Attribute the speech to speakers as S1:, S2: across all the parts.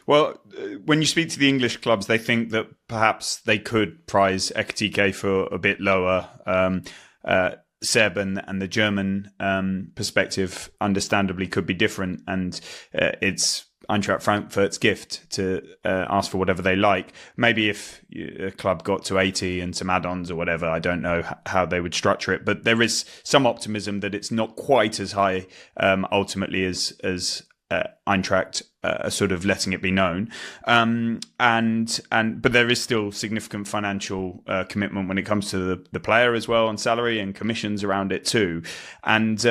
S1: Well, when you speak to the English clubs, they think that perhaps they could prize Ekitike for a bit lower. Seb and the German perspective, understandably, could be different, and it's Eintracht Frankfurt's gift to ask for whatever they like. Maybe if a club got to 80 and some add-ons or whatever, I don't know how they would structure it. But there is some optimism that it's not quite as high ultimately as Eintracht sort of letting it be known. But there is still significant financial commitment when it comes to the player as well, on salary and commissions around it too. And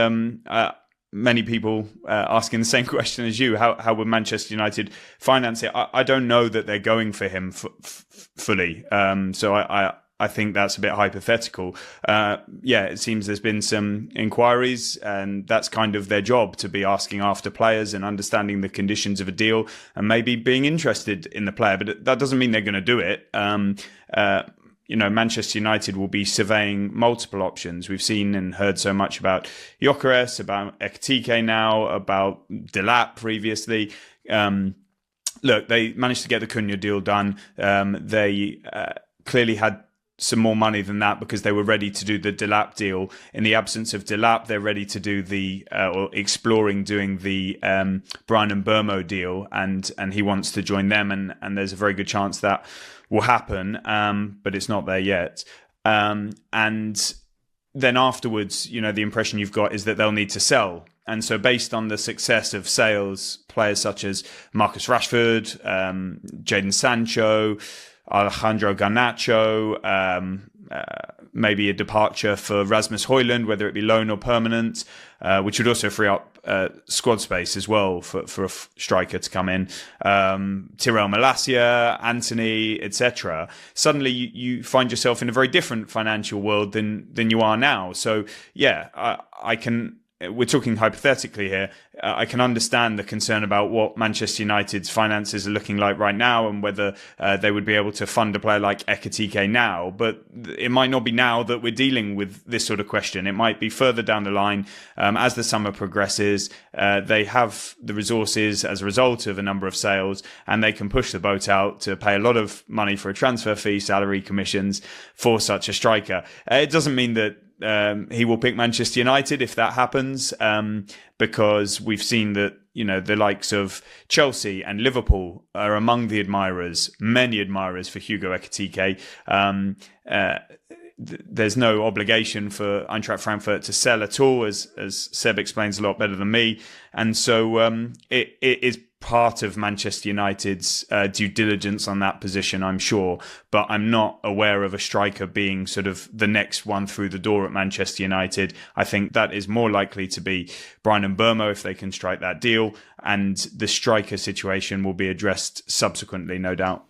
S1: many people asking the same question as you: how would Manchester United finance it? I don't know that they're going for him fully. So I think that's a bit hypothetical. It seems there's been some inquiries, and that's kind of their job, to be asking after players and understanding the conditions of a deal and maybe being interested in the player. But that doesn't mean they're going to do it. Manchester United will be surveying multiple options. We've seen and heard so much about Gyokeres, about Ekitike now, about Delap previously. Look, they managed to get the Cunha deal done. They clearly had some more money than that because they were ready to do the Delap deal. In the absence of Delap, they're ready to do or exploring doing the Bryan and mbeumo deal, and he wants to join them, and there's a very good chance that will happen, but it's not there yet. And then afterwards, the impression you've got is that they'll need to sell. And so based on the success of sales, players such as Marcus Rashford, Jadon Sancho, Alejandro Garnacho, maybe a departure for Rasmus Højlund, whether it be loan or permanent, which would also free up squad space as well for a striker to come in. Tyrell Malacia, Anthony, etc. Suddenly you find yourself in a very different financial world than you are now. So I can. We're talking hypothetically here. I can understand the concern about what Manchester United's finances are looking like right now and whether they would be able to fund a player like Ekitike now. But it might not be now that we're dealing with this sort of question. It might be further down the line as the summer progresses. They have the resources as a result of a number of sales, and they can push the boat out to pay a lot of money for a transfer fee, salary, commissions for such a striker. It doesn't mean that he will pick Manchester United if that happens, because we've seen that the likes of Chelsea and Liverpool are among the many admirers for Hugo Ekitike. There's no obligation for Eintracht Frankfurt to sell at all, as Seb explains a lot better than me, and so it is part of Manchester United's due diligence on that position, I'm sure, but I'm not aware of a striker being sort of the next one through the door at Manchester United. I think that is more likely to be Bryan and mbeumo if they can strike that deal, and the striker situation will be addressed subsequently, no doubt.